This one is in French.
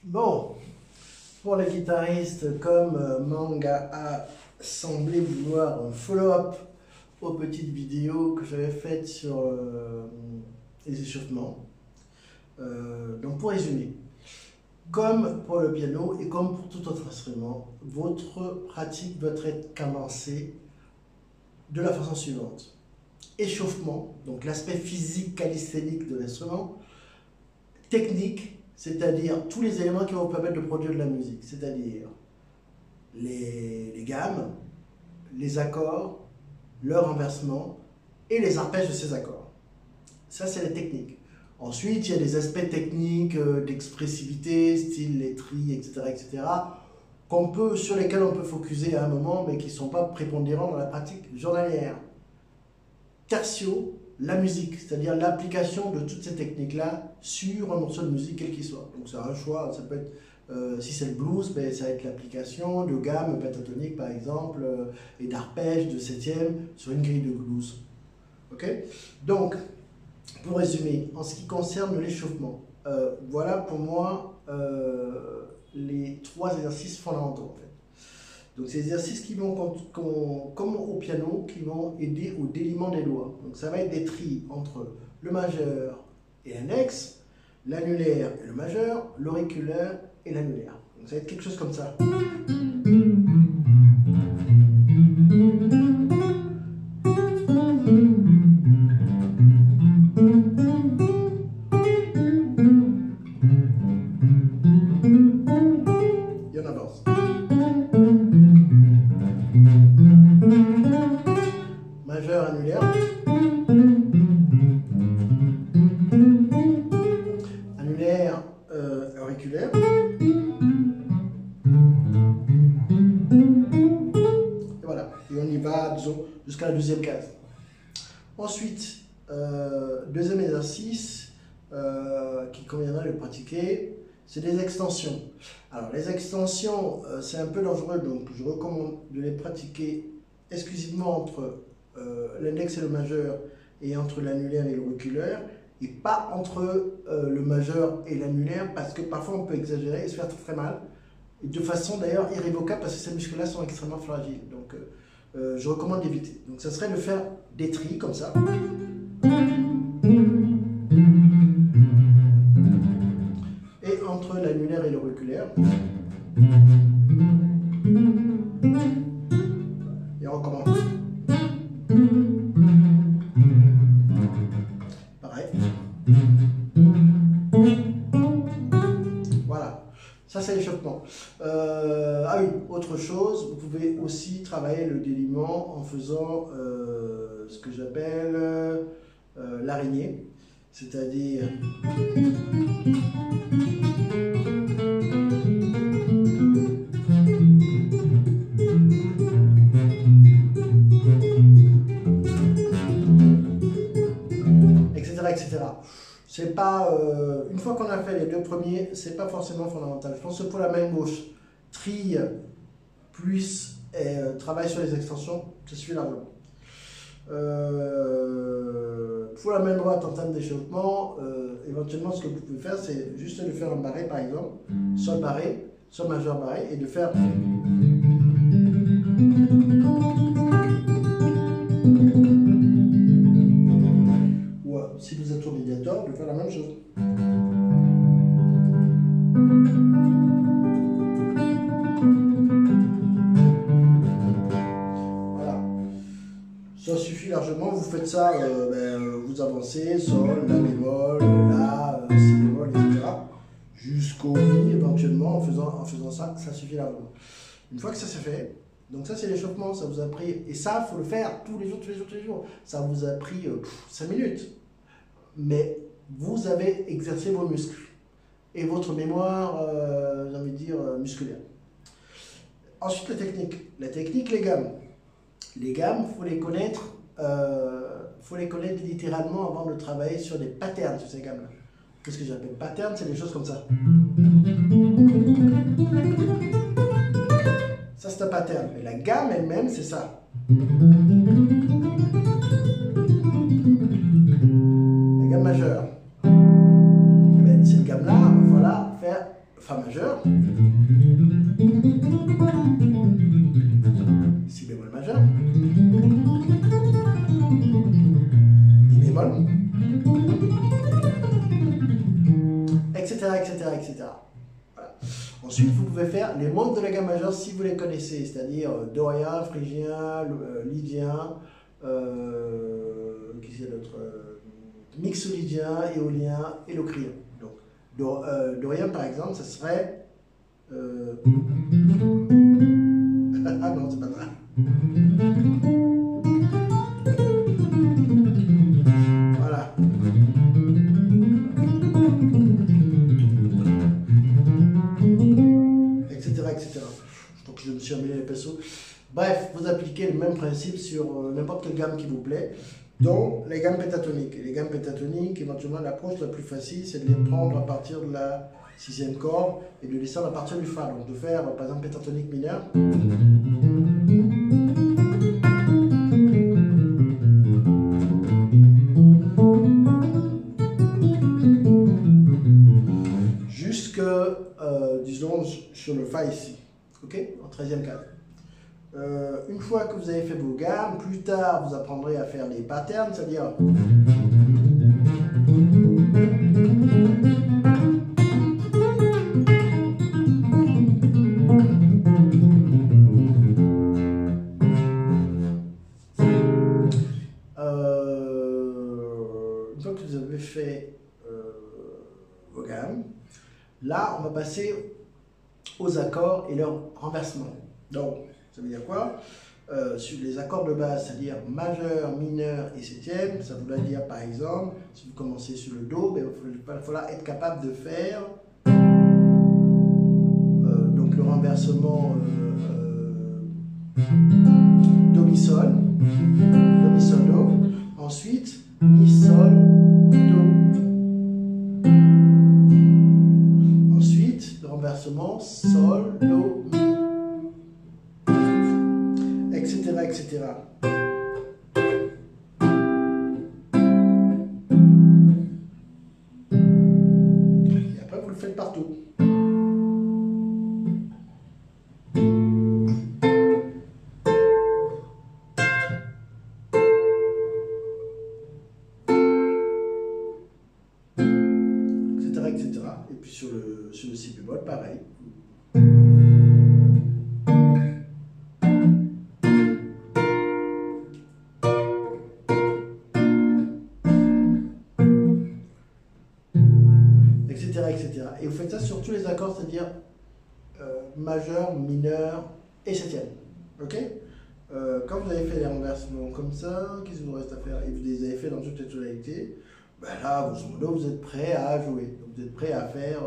Bon, pour les guitaristes, comme Manga a semblé vouloir un follow-up aux petites vidéos que j'avais faites sur les échauffements. Donc pour résumer, comme pour le piano et comme pour tout autre instrument, votre pratique doit être cadencée de la façon suivante. Échauffement, donc l'aspect physique calisthénique de l'instrument. Technique, c'est-à-dire tous les éléments qui vont vous permettre de produire de la musique, c'est-à-dire les gammes, les accords, leur renversement et les arpèges de ces accords. Ça, c'est les techniques. Ensuite, il y a des aspects techniques d'expressivité, style les tris, etc., sur lesquels on peut focuser à un moment, mais qui ne sont pas prépondérants dans la pratique journalière. Tertio, la musique, c'est-à-dire l'application de toutes ces techniques-là sur un morceau de musique, quel qu'il soit. Donc c'est un choix, ça peut être, si c'est le blues, ben, ça va être l'application de gammes pentatoniques par exemple, et d'arpèges de septième sur une grille de blues. Ok? Donc, pour résumer, en ce qui concerne l'échauffement, voilà pour moi les trois exercices fondamentaux en fait. Donc, ces exercices qui vont, comme au piano, qui vont aider au déliement des doigts. Donc, ça va être des tris entre le majeur et l'index, l'annulaire et le majeur, l'auriculaire et l'annulaire. Donc, ça va être quelque chose comme ça. Il y en avance. Majeur, annulaire. Annulaire, auriculaire. Et voilà. Et on y va jusqu'à la deuxième case. Ensuite, deuxième exercice qui conviendra de pratiquer, c'est des extensions. Alors, les extensions, c'est un peu dangereux, donc je recommande de les pratiquer exclusivement entre l'index et le majeur et entre l'annulaire et l'auriculaire et pas entre le majeur et l'annulaire parce que parfois on peut exagérer et se faire très mal et de façon d'ailleurs irrévocable parce que ces muscles-là sont extrêmement fragiles. Donc je recommande d'éviter. Donc ça serait de faire des tris comme ça. Et entre l'annulaire et l'auriculaire. Et on recommence. Pareil. Voilà. Ça, c'est l'échauffement. Ah oui, autre chose, vous pouvez aussi travailler le déliement en faisant ce que j'appelle l'araignée. C'est-à-dire... etc. C'est pas, une fois qu'on a fait les deux premiers, c'est pas forcément fondamental. Je pense que pour la main gauche, tri plus travail sur les extensions, ça suffit largement. Pour la main droite en termes d'échauffement, éventuellement ce que vous pouvez faire, c'est juste de faire un barré par exemple, sol barré, sol majeur barré, et de faire... Si vous êtes au médiator, de faire la même chose. Voilà. Ça suffit largement. Vous faites ça, vous avancez, sol, la bémol, la, si bémol, etc. Jusqu'au mi éventuellement en faisant ça, ça suffit largement. Une fois que ça c'est fait, donc ça c'est l'échauffement, ça vous a pris, et ça il faut le faire tous les jours. Ça vous a pris 5 minutes. Mais vous avez exercé vos muscles et votre mémoire, j'ai envie de dire, musculaire. Ensuite, la technique. La technique, les gammes. Les gammes, il faut les connaître littéralement avant de travailler sur des patterns sur ces gammes-là. Qu'est-ce que j'appelle pattern? C'est des choses comme ça. Ça, c'est un pattern. Mais la gamme elle-même, c'est ça. La gamme majeure. Cette gamme-là, il va falloir faire Fa majeur, Si bémol majeur, Mi bémol, etc., etc., etc. Voilà. Ensuite, vous pouvez faire les mondes de la gamme majeure si vous les connaissez, c'est-à-dire dorien, phrygien, lydien, qui c'est l'autre, mixolydien, éolien et locrien. Donc, dorien, par exemple, ça serait... ah non, c'est pas ça. Voilà. Etc., etc. Je crois que je me suis emmêlé les pinceaux. Bref, vous appliquez le même principe sur n'importe quelle gamme qui vous plaît, dont les gammes pétatoniques. Et les gammes pétatoniques, éventuellement, l'approche la plus facile, c'est de les prendre à partir de la 6e corde et de descendre à partir du Fa. Donc de faire, par exemple, pétatonique mineur. Jusque, disons, sur le Fa ici. Ok, en 13e cadre. Une fois que vous avez fait vos gammes, plus tard vous apprendrez à faire les patterns, c'est-à-dire une fois que vous avez fait vos gammes, là on va passer aux accords et leur renversement. Donc ça veut dire quoi? Sur les accords de base, c'est-à-dire majeur, mineur et septième, ça voudrait dire par exemple, si vous commencez sur le Do, ben, il va falloir être capable de faire donc le renversement Do, Mi, Sol, Do, Mi, Sol, Do, ensuite Mi, Sol, Do, ensuite le renversement Sol, Do, Mi, etc., etc. Et après, vous le faites partout. Etc., etc. Et puis sur le Si bémol, pareil. Etc. Et vous faites ça sur tous les accords, c'est-à-dire majeur, mineur et septième. Ok? Quand vous avez fait les renversements comme ça, qu'est-ce qu'il vous reste à faire? Et vous les avez fait dans toutes les tonalités, ben là, grosso modo, vous êtes prêt à jouer. Vous êtes prêt à faire